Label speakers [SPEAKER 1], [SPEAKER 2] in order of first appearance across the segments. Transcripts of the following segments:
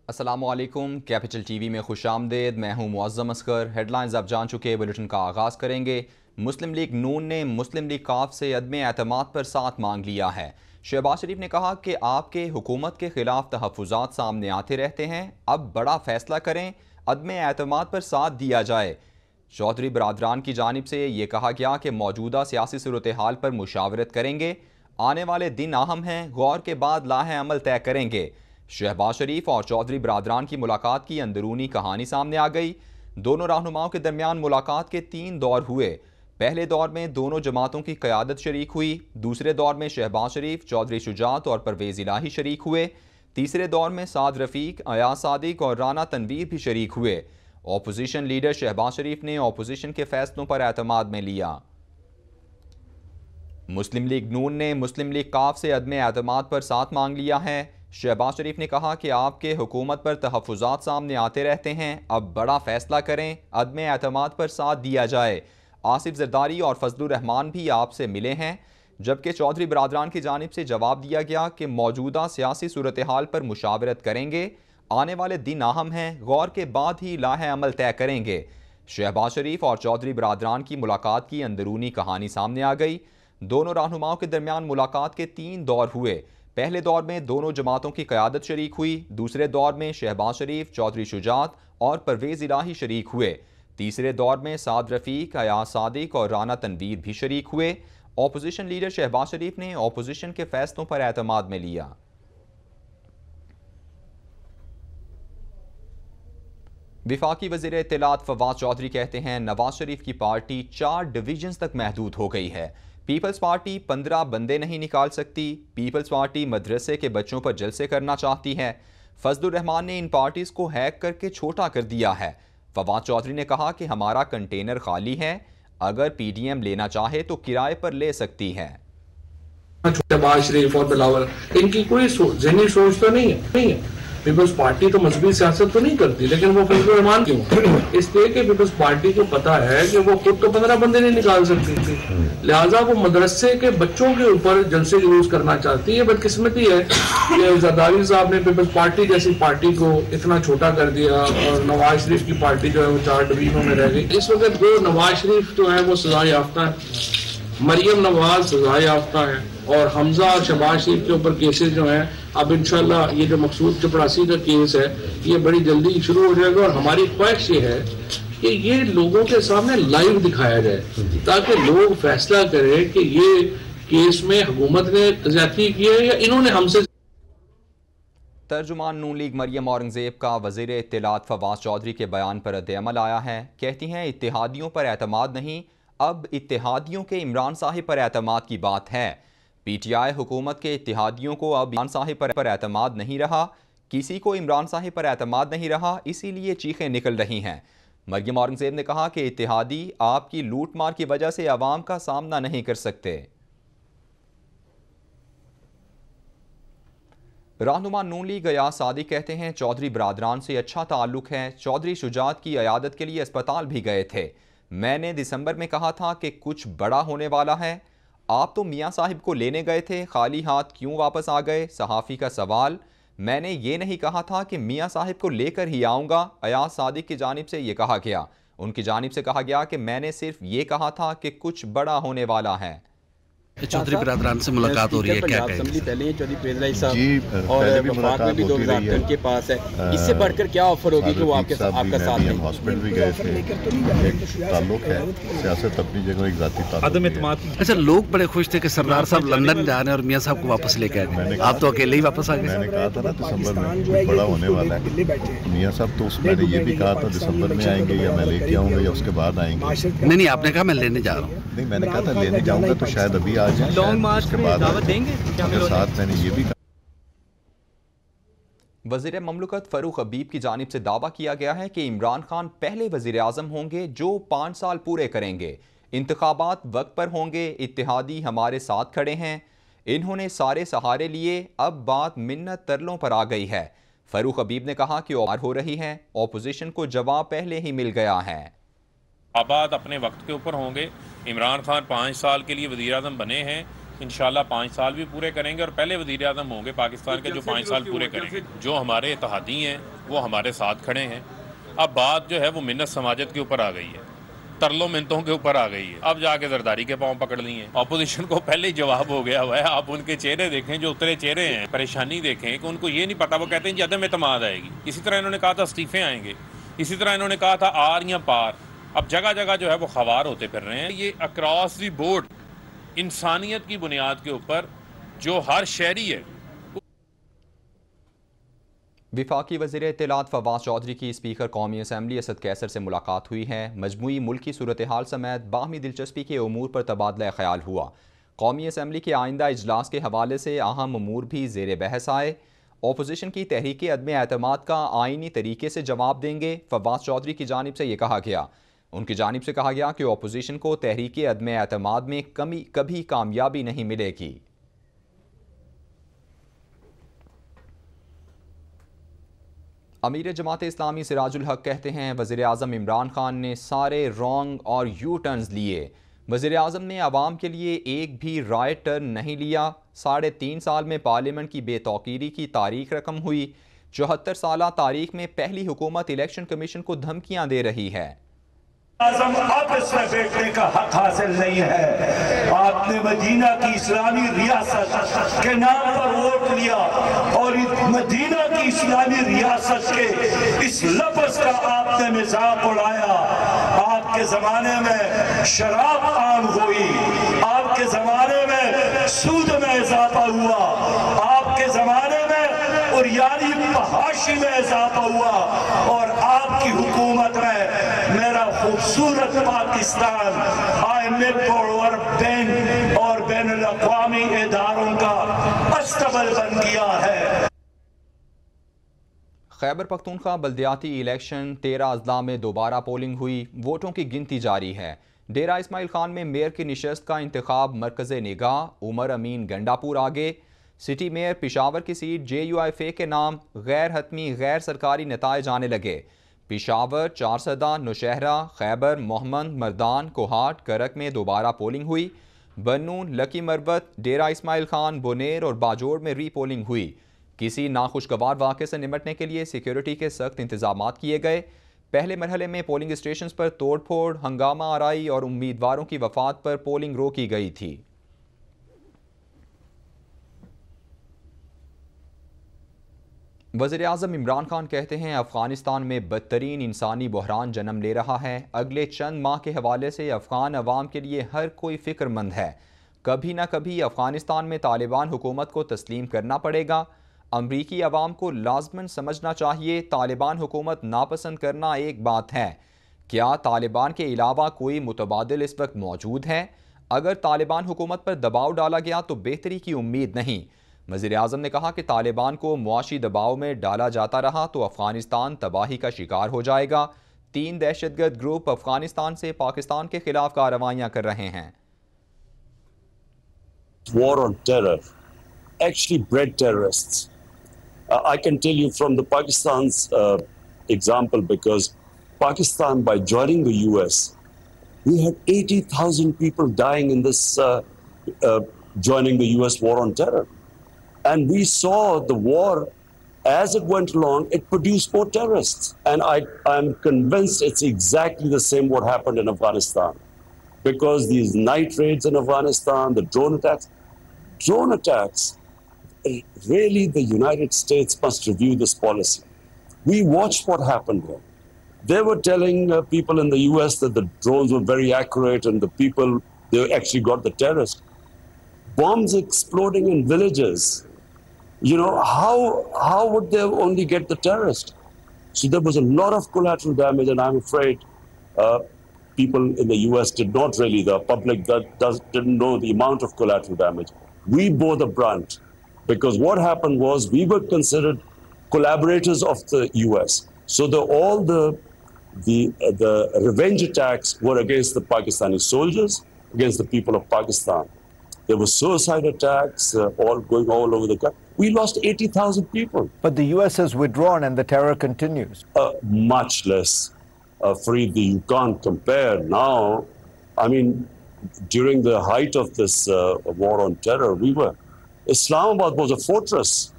[SPEAKER 1] अस्सलामुअलैकुम, capital TV में खुशामदीद। मैं हूं मुअज़्ज़म असगर। हेडलाइंस आप जान चुके, बुलेटिन का आगाज़ करेंगे। मुस्लिम लीग नून ने मुस्लिम लीग काफ से अदम एतमाद पर साथ मांग लिया है। शहबाज शरीफ ने कहा कि आपके हुकूमत के खिलाफ तहफ़्फ़ुज़ात सामने आते रहते हैं, अब बड़ा फैसला करें, अदम एतमाद पर साथ दिया जाए। चौधरी बरादरान की जानिब से ये कहा गया कि मौजूदा सियासी सूरत हाल पर मुशावरत करेंगे, आने वाले दिन अहम हैं, गौर के बाद लाहे अमल तय करेंगे। शहबाज शरीफ और चौधरी बरादरान की मुलाकात की अंदरूनी कहानी सामने आ गई। दोनों रहनुमाओं के दरमियान मुलाकात के 3 दौर हुए। पहले दौर में दोनों जमातों की क़यादत शरीक हुई। दूसरे दौर में शहबाज शरीफ, चौधरी शुजात और परवेज़ इलाही शरीक हुए। तीसरे दौर में साद रफ़ीक, अयाज सादिक और राना तनवीर भी शरीक हुए। अपोजिशन लीडर शहबाज शरीफ ने अपोजिशन के फैसलों पर एतमाद में लिया। मुस्लिम लीग नून ने मुस्लिम लीग काफ से अदम एतमाद पर साथ मांग लिया है। शहबाज शरीफ ने कहा कि आपके हुकूमत पर तहफ़्फ़ुज़ात सामने आते रहते हैं, अब बड़ा फैसला करें, अदम एतमाद पर साथ दिया जाए। आसिफ ज़रदारी और फजलुर रहमान भी आपसे मिले हैं, जबकि चौधरी बरादरान की जानिब से जवाब दिया गया कि मौजूदा सियासी सूरत हाल पर मुशावरत करेंगे, आने वाले दिन अहम हैं, गौर के बाद ही लाहे अमल तय करेंगे। शहबाज शरीफ और चौधरी बरादरान की मुलाकात की अंदरूनी कहानी सामने आ गई। दोनों रहनुमाओं के दरमियान मुलाकात के 3 दौर हुए। पहले दौर में दोनों जमातों की क़यादत शरीक हुई। दूसरे दौर में शहबाज शरीफ, चौधरी शुजात और परवेज़ इलाही शरीक हुए। तीसरे दौर में साद रफ़ीक, अयाज सादिक और राना तनवीर भी शरीक हुए। अपोजिशन लीडर शहबाज शरीफ ने अपोजिशन के फैसलों पर एतमाद में लिया। विफाकी वज़ीर इत्तलात फवाद चौधरी कहते हैं, नवाज शरीफ की पार्टी 4 डिवीजन्स तक महदूद हो गई है। पीपल्स पार्टी 15 बंदे नहीं निकाल सकती। पीपल्स पार्टी मदरसे के बच्चों पर जलसे करना चाहती है। फजलुर रहमान ने इन पार्टीज को हैक करके छोटा कर दिया है। फवाद चौधरी ने कहा कि हमारा कंटेनर खाली है, अगर पीडीएम लेना चाहे तो किराए पर ले सकती है।
[SPEAKER 2] शहबाज शरीफ और बिलावल, इनकी कोई ज़हनी सोच तो नहीं है। पीपल्स पार्टी तो मजहबी सियासत तो नहीं करती, लेकिन वो फजलुर रहमान क्यों? इसलिए कि पीपल्स पार्टी को पता है कि वो खुद तो 15 बंदे नहीं निकाल सकती थी, लिहाजा वो मदरसे के बच्चों के ऊपर जलसे जुलूस करना चाहती है। बदकिस्मती है कि जरदारी साहब ने पीपल्स पार्टी जैसी पार्टी को इतना छोटा कर दिया और नवाज शरीफ की पार्टी जो है वो 4 डिवीजनों में रह गई। इस वक्त 2 नवाज शरीफ जो है वो सजा याफ्ता है, मरियम नवाज सजा याफ्ता है, और हमजा और शहबाज शरीफ के ऊपर केसेस जो हैं, अब इंशाल्लाह ये जो मकसूद चपरासी का केस है ये बड़ी जल्दी शुरू हो जाएगा। और हमारी ख्वाहिश ये है कि ये लोगों के सामने लाइव दिखाया जाए ताकि लोग फैसला करें कि ये केस में हुकूमत ने ज्यादती की है या इन्होंने हमसे।
[SPEAKER 1] तर्जुमान नून लीग मरियम औरंगजेब का वज़ीर इत्तलात फवाद चौधरी के बयान पर रद्द-ए-अमल आया है। कहती हैं, इत्तेहादियों पर एतमाद नहीं, अब इत्तेहादियों के इमरान साहिब पर एतमाद की बात है। पीटीआई हुकूमत के इत्तेहादियों को अब इमरान साहिब पर एतमाद नहीं रहा, किसी को इमरान साहिब पर एतमाद नहीं रहा, इसीलिए चीखें निकल रही हैं। मरियम औरंगजेब ने कहा कि इत्तेहादी आपकी लूट मार की वजह से अवाम का सामना नहीं कर सकते। रहनुमा नून लीग अयाज सादिक कहते हैं, चौधरी बरादरान से अच्छा ताल्लुक है। चौधरी शुजात की अयादत के लिए अस्पताल भी गए थे। मैंने दिसंबर में कहा था कि कुछ बड़ा होने वाला है। आप तो मियाँ साहिब को लेने गए थे, खाली हाथ क्यों वापस आ गए? सहाफ़ी का सवाल। मैंने ये नहीं कहा था कि मियाँ साहिब को लेकर ही आऊँगा। अयाज सादिक की जानिब से ये कहा गया। उनकी जानिब से कहा गया कि मैंने सिर्फ ये कहा था कि कुछ बड़ा होने वाला है।
[SPEAKER 3] चौधरी बरादरान से मुलाकात हो रही है, क्या कहेंगे?
[SPEAKER 4] पहले चौधरी परवेज़ साहब और वफाक में भी 2 वज़ारत उनके पास है, इससे बढ़कर क्या ऑफर होगी कि वो आपका साथ दें?
[SPEAKER 5] हॉस्पिटल भी गए थे, ताल्लुक है, सियासत अपनी जगह एक ज़ाती ताल्लुक।
[SPEAKER 3] अच्छा, लोग बड़े खुश थे कि सरदार साहब लंदन जा रहे हैं और मियाँ साहब को वापस लेके आ गए, आप तो अकेले ही वापस आ गए।
[SPEAKER 5] मैंने कहा था ना दिसंबर में कुछ बड़ा होने वाला है। मियाँ साहब तो मैंने ये भी कहा था दिसंबर में आएंगे या मैं लेके आऊँगा या उसके बाद आएंगे।
[SPEAKER 3] नहीं, आपने कहा मैं लेने जा रहा हूँ।
[SPEAKER 5] नहीं, मैंने कहा था लेने जाऊँगा तो शायद अभी आ जाए,
[SPEAKER 4] लॉन्ग मार्च में दावत देंगे
[SPEAKER 5] साथ। मैंने ये भी कहा।
[SPEAKER 1] वज़ीर ममलकत फ़ारूक हबीब की जानिब से दावा किया गया है कि इमरान खान पहले वज़ीर आज़म होंगे जो 5 साल पूरे करेंगे। इंतखाबात वक्त पर होंगे, इत्तेहादी हमारे साथ खड़े हैं। इन्होंने सारे सहारे लिए, अब बात मिन्नत तरलों पर आ गई है। फ़ारूक हबीब ने कहा कि और हो रही है, अपोजिशन को जवाब पहले ही मिल गया है।
[SPEAKER 6] आबाद अपने वक्त के ऊपर होंगे। इमरान खान 5 साल के लिए वज़ीर आज़म बने हैं, इंशाल्लाह 5 साल भी पूरे करेंगे और पहले वज़ीर आज़म होंगे पाकिस्तान के जो 5 साल पूरे करेंगे। जो हमारे इत्तेहादी हैं वो हमारे साथ खड़े हैं। अब बात जो है वो मिन्नत समाजत के ऊपर आ गई है, तरलों मिन्नतों के ऊपर आ गई है। अब जाके जरदारी के पांव पकड़ लिए। ऑपोजिशन को पहले ही जवाब हो गया हुआ है। आप उनके चेहरे देखें, जो उतरे चेहरे हैं, परेशानी देखें कि उनको ये नहीं पता। वो कहते हैं कि अदम एतमाद आएगी। इसी तरह इन्होंने कहा था इस्तीफे आएंगे, इसी तरह इन्होंने कहा था आर या पार। अब जगह जगह जो है वो खवार होते फिर रहे हैं। ये अक्रॉस दी बोर्ड इंसानियत की बुनियाद के ऊपर जो हर शहरी है।
[SPEAKER 1] वफाकी वज़ीर इत्तलात फवाद चौधरी की स्पीकर कौमी असम्बली असद कैसर से मुलाकात हुई है। मजमूई मुल्क की सूरत हाल समेत बाहमी दिलचस्पी के उमूर पर तबादला ख्याल हुआ। कौमी असम्बली के आइंदा इजलास के हवाले से अहम उमूर भी ज़ेर बहस आए। अपोजिशन की तहरीक अदम एतमाद का आइनी तरीके से जवाब देंगे, फवाद चौधरी की जानिब से यह कहा गया। उनकी जानिब से कहा गया कि अपोजिशन को तहरीक अदम एतमाद में कभी कामयाबी नहीं मिलेगी। अमीर जमात इस्लामी सिराजुल हक कहते हैं वज़ीर आज़म इमरान खान ने सारे रॉन्ग और यू टर्न्स लिए। वज़ीर आज़म ने आवाम के लिए एक भी राइट टर्न नहीं लिया। 3.5 साल में पार्लियामेंट की बेतौकीरी की तारीख रकम हुई। 74 साला तारीख में पहली हुकूमत इलेक्शन कमीशन को धमकियां दे रही है।
[SPEAKER 7] आज़म अब इसमें बैठने का हक हासिल नहीं है। आपने मदीना की इस्लामी रियासत के नाम पर वोट लिया और मदीना की इस्लामी रियासत के इस लफ्ज़ का आपने मजाक उड़ाया। आपके जमाने में शराब आम हुई, आपके जमाने में सूद में इजाफा हुआ, आपके जमाने में और यानी फहाशी में इजाफा हुआ और आपकी हुकूमत में मेरा खूबसूरत पाकिस्तान IMF और बैन और बैनुल अक़वामी इदारों का अस्तबल बन गया है।
[SPEAKER 1] खैबर पख्तूनख्वा बल्दियाती इलेक्शन 13 अजला में दोबारा पोलिंग हुई। वोटों की गिनती जारी है। डेरा इस्माइल खान में मेयर की निशस्त का इंतखाब मरकज़ निगाह उमर अमीन गंडापुर आगे। सिटी मेयर पिशावर की सीट JUIFA के नाम गैर हतमी गैर सरकारी नताइज आने लगे। पिशावर, चारसदा, नौशहरा, खैबर, मोहम्मद, मर्दान, कोहाट, करक में दोबारा पोलिंग हुई। बन्नून, लकी मरबत, डेरा इस्माइल खान, बोनेर और बाजोड़ में री पोलिंग हुई। किसी नाखुशगवार वाक़े से निपटने के लिए सिक्योरिटी के सख्त इंतजाम किए गए। पहले मरहले में पोलिंग स्टेशन पर तोड़ फोड़, हंगामा आराई और उम्मीदवारों की वफात पर पोलिंग रोकी गई थी। वज़ीर आज़म इमरान खान कहते हैं अफ़गानिस्तान में बदतरीन इंसानी बहरान जन्म ले रहा है। अगले चंद माह के हवाले से अफ़गान अवाम के लिए हर कोई फ़िक्रमंद है। कभी ना कभी अफ़गानिस्तान में तालिबान हुकूमत को तस्लीम करना पड़ेगा। अमरीकी अवाम को लाज़मन समझना चाहिए तालिबान हुकूमत नापसंद करना एक बात है, क्या तालिबान के अलावा कोई मुतबादिल इस वक्त मौजूद है? अगर तालिबान हुकूमत पर दबाव डाला गया तो बेहतरी की उम्मीद नहीं। वज़ीर आज़म ने कहा कि तालिबान को मुआशी दबाव में डाला जाता रहा तो अफ़गानिस्तान तबाही का शिकार हो जाएगा। 3 दहशतगर्द ग्रुप अफ़गानिस्तान से पाकिस्तान के खिलाफ कार्रवाइयाँ कर रहे हैं।
[SPEAKER 8] War on terror actually bred terrorists. I can tell you from the Pakistan's example, because Pakistan, by joining the US, we had 80,000 people dying in this joining the US war on terror. And we saw the war, as it went along, it produced more terrorists. And I'm convinced it's exactly the same what happened in Afghanistan. Because these night raids in Afghanistan, the drone attacks, really the United States must review this policy. We watched what happened here. They were telling people in the US that the drones were very accurate and the people, they actually got the terrorists. Bombs exploding in villages. You know, how would they only get the terrorist? So there was a lot of collateral damage, and I'm afraid people in the US did not really, the public didn't know the amount of collateral damage. We bore the brunt, because what happened was we were considered collaborators of the US. So all the revenge attacks were against the Pakistani soldiers, against the people of Pakistan. There were suicide attacks going all over the country. We lost 80,000 people.
[SPEAKER 9] But the US has withdrawn and the terror continues.
[SPEAKER 8] Much less. Fareed, you can't compare now. I mean, during the height of this war on terror, Islamabad was a fortress.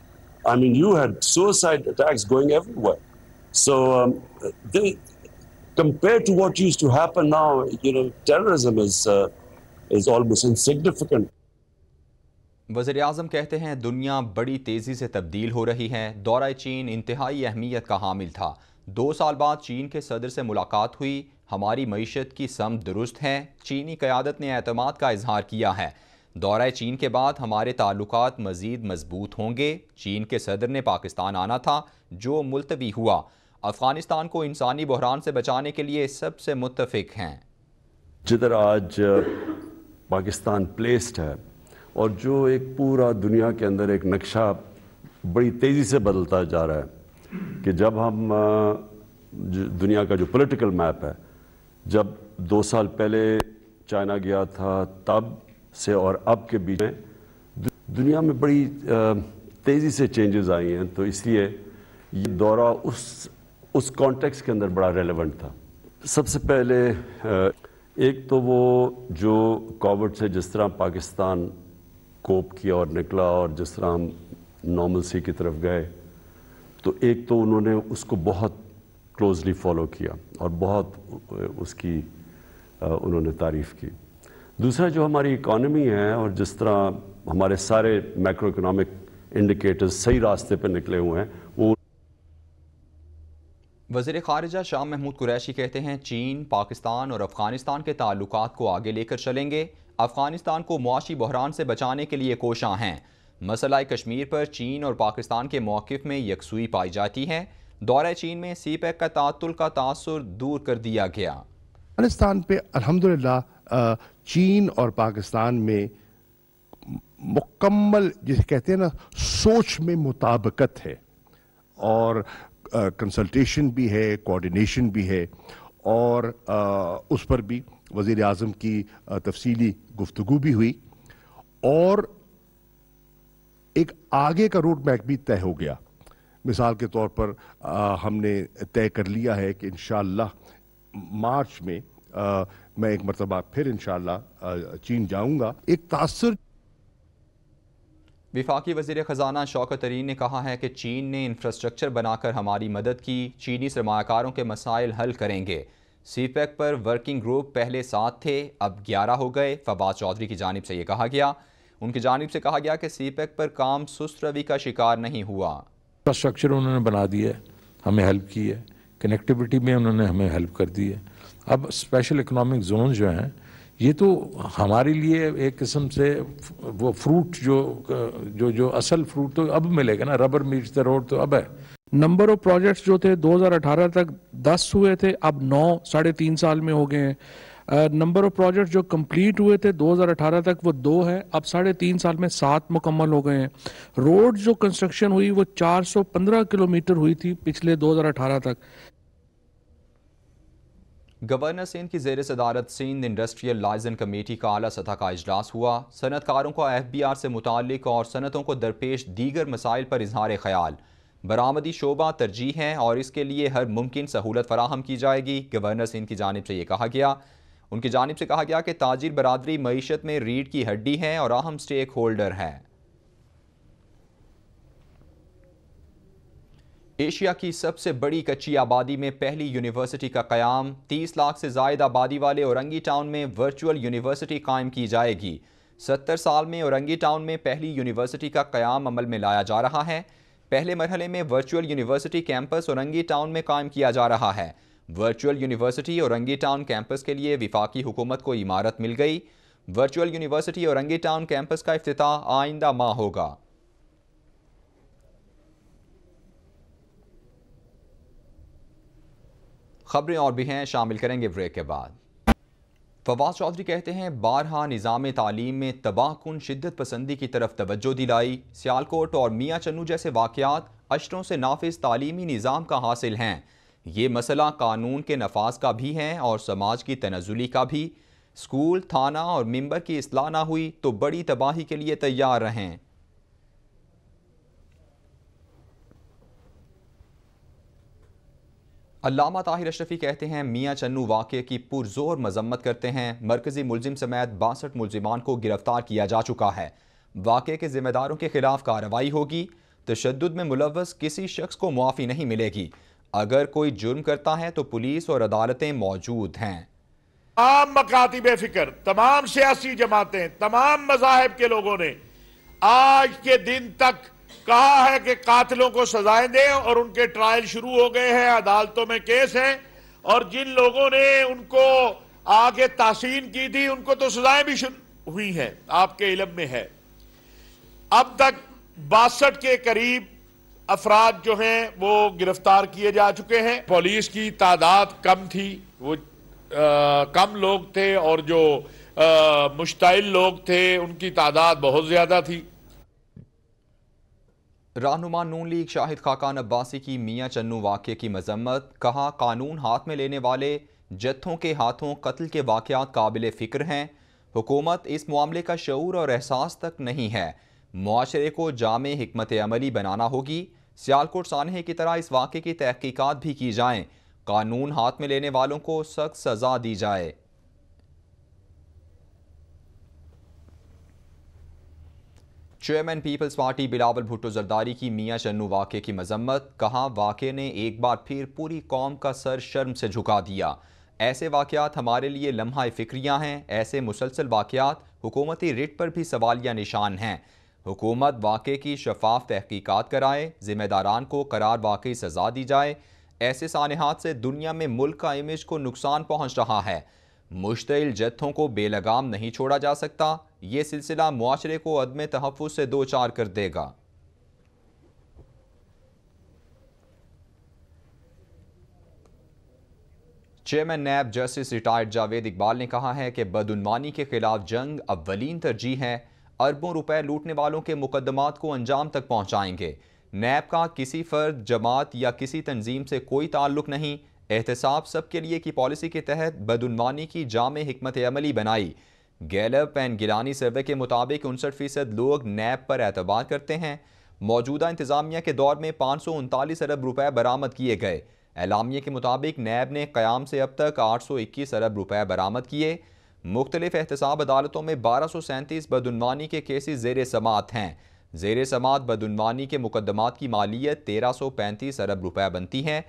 [SPEAKER 8] I mean, you had suicide attacks going everywhere. So compared to what used to happen now, terrorism is almost insignificant.
[SPEAKER 1] वज़ीर आज़म कहते हैं दुनिया बड़ी तेज़ी से तब्दील हो रही है। दौरा चीन इंतहाई अहमियत का हामिल था। 2 साल बाद चीन के सदर से मुलाकात हुई। हमारी मईशत की समत दुरुस्त है। चीनी क़यादत ने एतमाद का इजहार किया है। दौरा चीन के बाद हमारे ताल्लुकात मज़ीद मजबूत होंगे। चीन के सदर ने पाकिस्तान आना था जो मुलतवी हुआ। अफ़गानिस्तान को इंसानी बहरान से बचाने के लिए सबसे मुत्तफिक हैं।
[SPEAKER 8] जिधर आज पाकिस्तान प्लेस्ड है और जो एक पूरा दुनिया के अंदर एक नक्शा बड़ी तेज़ी से बदलता जा रहा है कि जब हम दुनिया का जो पॉलिटिकल मैप है, जब 2 साल पहले चाइना गया था तब से और अब के बीच में दुनिया में बड़ी तेज़ी से चेंजेस आई हैं, तो इसलिए ये दौरा उस कॉन्टेक्स्ट के अंदर बड़ा रेलेवेंट था। सबसे पहले एक तो वो जो कोविड से जिस तरह पाकिस्तान कोप किया और निकला और जिस तरह हम नॉर्मलसी की तरफ गए, तो एक तो उन्होंने उसको बहुत क्लोजली फॉलो किया और बहुत उसकी उन्होंने तारीफ़ की। दूसरा जो हमारी इकॉनमी है और जिस तरह हमारे सारे मैक्रो इकोनॉमिक इंडिकेटर्स सही रास्ते पर निकले हुए हैं, वो
[SPEAKER 1] वज़ीर ख़ारिजा शाह महमूद कुरैशी कहते हैं चीन, पाकिस्तान और अफ़गानिस्तान के ताल्लुकात को आगे लेकर चलेंगे। अफ़गानिस्तान को मुआशी बहरान से बचाने के लिए कोशां हैं। मसला कश्मीर पर चीन और पाकिस्तान के मौक़िफ़ में यकसुई पाई जाती है। दौरा चीन में सीपैक का ताअत्तुल का तासुर दूर कर दिया गया।
[SPEAKER 10] अफ़गानिस्तान पे अल्हम्दुलिल्लाह चीन और पाकिस्तान में मुकम्मल जिसे कहते हैं ना सोच में मुताबिकत है और कंसल्टेशन भी है, कोऑर्डिनेशन भी है और उस पर भी वज़ीर आज़म की तफसीली गुफ्तगू भी हुई और एक आगे का रोड मैप भी तय हो गया। मिसाल के तौर पर हमने तय कर लिया है कि इंशाअल्लाह मार्च में मैं एक मरतबा फिर इंशाअल्लाह चीन जाऊंगा। एक तासुर
[SPEAKER 1] वफाकी वज़ीर ख़जाना शौकत तरीन ने कहा है कि चीन ने इंफ्रास्ट्रक्चर बनाकर हमारी मदद की। चीनी सरमायाकारों के मसाइल हल करेंगे। सीपैक पर वर्किंग ग्रुप पहले 7 थे, अब 11 हो गए। फवाद चौधरी की जानिब से ये कहा गया। उनकी जानिब से कहा गया कि सीपैक पर काम सुस्त रवि का शिकार नहीं हुआ।
[SPEAKER 11] इंफ्रास्ट्रक्चर उन्होंने बना दिया है, हमें हेल्प की है, कनेक्टिविटी में उन्होंने हमें हेल्प कर दी है। अब स्पेशल इकोनॉमिक जोन जो हैं ये तो हमारे लिए एक किस्म से वो फ्रूट जो असल फ्रूट तो अब मिलेगा ना, रबर मीट्स द रोड तो अब है।
[SPEAKER 12] नंबर ऑफ प्रोजेक्ट्स जो थे 2018 तक 10 हुए थे, अब 9 3.5 साल में हो गए हैं। नंबर ऑफ प्रोजेक्ट्स जो कंप्लीट हुए थे 2018 तक वो 2 है, अब 3.5 साल में 7 मुकम्मल हो गए हैं। रोड जो कंस्ट्रक्शन हुई वो 415 किलोमीटर हुई थी पिछले 2018 तक।
[SPEAKER 1] गवर्नर सिंध की ज़ेर सदारत सिंध इंडस्ट्रियल लाइजन कमेटी का आला सतह का इजलास हुआ। सनतकारों को FBR से मुताल्लिक और सनतों को दरपेश दीगर मसाइल पर इजहार ख्याल। बरामदी शोबा तरजीह है और इसके लिए हर मुमकिन सहूलत फराहम की जाएगी। गवर्नर सिंध की जानिब से ये कहा गया। उनकी जानिब से कहा गया कि ताजिर बरादरी मईशत में रीढ़ की हड्डी है और अहम स्टेक होल्डर है। एशिया की सबसे बड़ी कच्ची आबादी में पहली यूनिवर्सिटी का क़याम। 30 लाख से ज़ायद आबादी वाले औरंगी टाउन में वर्चुअल यूनिवर्सिटी कायम की जाएगी। 70 साल में औरंगी टाउन में पहली यूनिवर्सिटी का क़याम अमल में लाया जा रहा है। पहले मरहले में virtual university campus Orangi town में कायम किया जा रहा है। Virtual university Orangi town campus के लिए विफाकी हुकूमत को इमारत मिल गई। Virtual university Orangi town campus का इफ्तिताह आइंदा माह होगा। खबरें और भी हैं, शामिल करेंगे ब्रेक के बाद। फवाद चौधरी कहते हैं बारहा निज़ाम तालीम में तबाहकुन शिद्दत पसंदी की तरफ तवज्जो दिलाई। सियालकोट और मियाँ चन्नू जैसे वाक़यात अशरों से नाफिज तालीमी निज़ाम का हासिल हैं। ये मसला कानून के नफाज का भी है और समाज की तनज़ुली का भी। स्कूल, थाना और मिंबर की इस्लाह ना हुई तो बड़ी तबाही के लिए तैयार रहें। अल्लामा ताहिर अशरफी कहते हैं मियाँ चन्नू वाक़े की पुरजोर मजम्मत करते हैं। मरकज़ी मुलजिम समेत 62 मुलजिमान को गिरफ्तार किया जा चुका है। वाक़े के ज़िम्मेदारों के खिलाफ कार्रवाई होगी। तशद्दुद में मुलव्वस किसी शख्स को मुआफ़ी नहीं मिलेगी। अगर कोई जुर्म करता है तो पुलिस और अदालतें मौजूद हैं।
[SPEAKER 13] तमाम मकातिब फिक्र, तमाम सियासी जमातें, तमाम मज़ाहिब के लोगों ने आज के दिन तक कहा है कि कातिलों को सजाएं दें और उनके ट्रायल शुरू हो गए हैं, अदालतों में केस हैं, और जिन लोगों ने उनको आगे तासीन की थी उनको तो सजाएं भी हुई हैं, आपके इल्म में है। अब तक 62 के करीब अफराद जो हैं वो गिरफ्तार किए जा चुके हैं। पुलिस की तादाद कम थी, वो कम लोग थे, और जो मुश्ताइल लोग थे उनकी तादाद बहुत ज्यादा थी।
[SPEAKER 1] रहनुमा नून लीग शाहिद खाकान अब्बासी की मियां चन्नू वाक़े की मजम्मत, कहा कानून हाथ में लेने वाले जत्थों के हाथों कत्ल के वाक़यात काबिल फ़िक्र हैं। हुकूमत इस मामले का शऊर और एहसास तक नहीं है। मुआशरे को जामे हिकमत अमली बनाना होगी। सियालकोट सानहे की तरह इस वाक़े की तहकीकात भी की जाएं। कानून हाथ में लेने वालों को सख्त सजा दी जाए। Chairman people's party Bilawal Bhutto Zardari की मियां चन्नू वाक़े की मजम्मत, कहा वाक़े ने एक बार फिर पूरी कौम का सर शर्म से झुका दिया। ऐसे वाक़यात हमारे लिए लम्हा फ़िक्रियाँ हैं। ऐसे मुसलसल वाक़यात हुकूमती रिट पर भी सवालिया निशान हैं। हुकूमत वाक़े की शफाफ तहकीकात कराए, ज़िम्मेदारान को करार वाकई सज़ा दी जाए। ऐसे सानहात से दुनिया में मुल्क का इमेज को नुकसान पहुँच रहा है। मुश्तइल जत्थों को बेलगाम नहीं छोड़ा जा सकता। ये सिलसिला मुआशरे को अदम तहफ़्फ़ुज़ से दो चार कर देगा। Chairman NAB justice retired Javed Iqbal ने कहा है कि बदउनवानी के खिलाफ जंग अव्वलीन तरजीह है। अरबों रुपए लूटने वालों के मुकदमात को अंजाम तक पहुंचाएंगे। नैब का किसी फर्द, जमात या किसी तंजीम से कोई ताल्लुक नहीं। एहतसाब सबके लिए की पॉलिसी के तहत बदउनवानी की जामे हिकमत अमली बनाई। गैलप एंड गिलानी सर्वे के मुताबिक 59% लोग नैब पर एतबार करते हैं। मौजूदा इंतजामिया के दौर में 539 अरब रुपए बरामद किए गए। एलामिया के मुताबिक नैब ने क़याम से अब तक 821 अरब रुपए बरामद किए। मुख्तलिफ एहतसाब अदालतों में 1237 बदउनवानी के केसेस ज़ेर समाअत हैं। ज़ेर समाअत बदउनवानी के मुकदमात की मालियत 1335 अरब रुपए बनती है।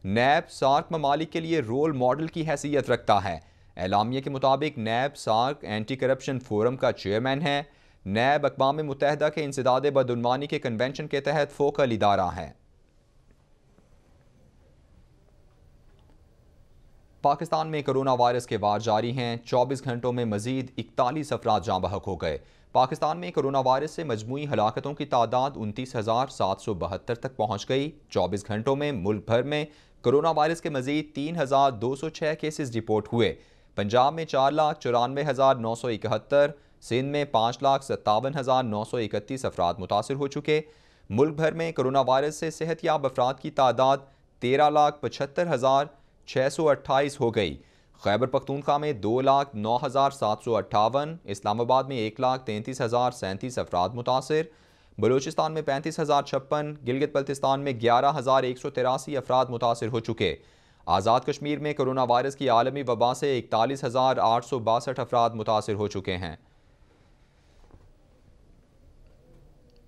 [SPEAKER 1] नैब सार्क ममालिक के लिए रोल मॉडल की हैसियत रखता है। एलामिया के मुताबिक नैब सार्क एंटी करप्शन फोरम का चेयरमैन है। नैब अक़वाम मुत्तहिदा के इंसदाद बदउनवानी के कन्वेंशन के तहत फोकल इदारा है। पाकिस्तान में कोरोना वायरस के वार जारी हैं। 24 घंटों में मजीद 41 अफराद जाँ बहक हो गए। पाकिस्तान में कोरोना वायरस से मजमूई हलाकतों की तादाद 29,772 तक पहुँच गई। 24 घंटों में मुल्क भर में कोरोना वायरस के मजीद 3,206 केसेस रिपोर्ट हुए। पंजाब में 4,94,971, सिंध में 5,57,931 अफराद मुतासर हो चुके। मुल्क भर में कोरोना वायरस से सेहतयाब अफराद की तादाद 13,75,628 हो गई। खैबर पख्तूनख्वा में 2,09,758, इस्लामाबाद में 1,33,037 अफराद मुतासर, बलूचिस्तान में 35,056, गिलगित बल्तिस्तान में 11,183 अफराद मुतासर हो चुके। आज़ाद कश्मीर में कोरोना वायरस की आलमी वबा से 41,862 अफराद मुतासर हो चुके हैं।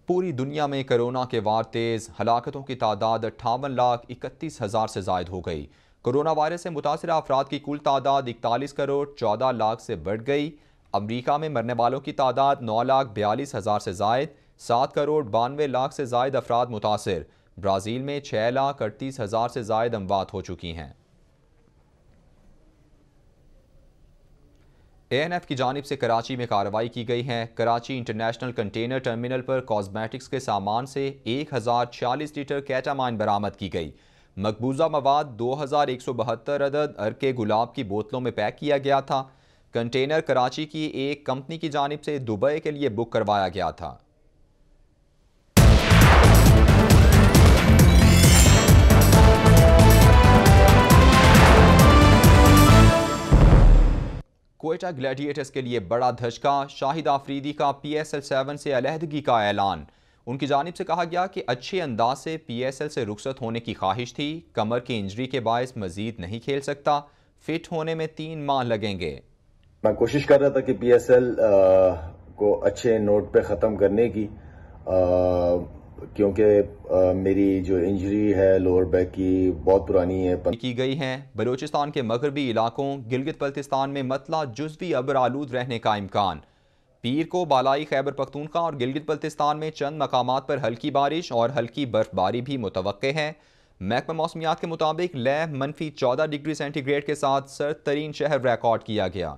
[SPEAKER 1] पूरी दुनिया में कोरोना के वार तेज़, हलाकतों की तादाद 58,31,000 से ज़ायद हो गई। कोरोना वायरस से मुतासर अफराद की कुल तादाद 41,14,00,000 से बढ़ गई। अमरीका में मरने वालों की तादाद 9,42,000 से ज़ायद, 7,92,00,000 से ज़ायद अफराद मुतासर। ब्राज़ील में 6,38,000 से ज़ायद अमवात हो चुकी हैं। ANF की जानिब से कराची में कार्रवाई की गई है। कराची इंटरनेशनल कंटेनर टर्मिनल पर कॉस्मेटिक्स के सामान से 1,046 लीटर कैटामाइन बरामद की गई। मकबूजा मवाद 2,172 अदद अर्के गुलाब की बोतलों में पैक किया गया था। कंटेनर कराची की एक कंपनी की जानिब से दुबई के लिए बुक करवाया गया था। क्वेटा ग्लैडिएटर्स के लिए बड़ा धचका, शाहिद आफरीदी का PSL 7 से अलहदगी का ऐलान। उनकी जानिब से कहा गया कि अच्छे अंदाज से PSL से रुखसत होने की ख्वाहिश थी। कमर की इंजरी के बायस मजीद नहीं खेल सकता। फिट होने में 3 माह लगेंगे।
[SPEAKER 14] मैं कोशिश कर रहा था कि PSL को अच्छे नोट पे ख़त्म करने की। क्योंकि मेरी जो इंजरी है लोअर बैक की बहुत पुरानी है
[SPEAKER 1] की गई हैं। बलूचिस्तान के मगरबी इलाकों गिलगित बल्तिस्तान में मतला जुज़वी अबर आलूद रहने का इम्कान। पीर को बालाई खैबर पख्तूनख्वा और गिलगित बल्तिस्तान में चंद मकामात पर हल्की बारिश और हल्की बर्फबारी भी मुतवक्के है। महकमा मौसमियात के मुताबिक लेह -14 डिग्री सेंटीग्रेड के साथ सर्द तरीन शहर रिकॉर्ड किया गया।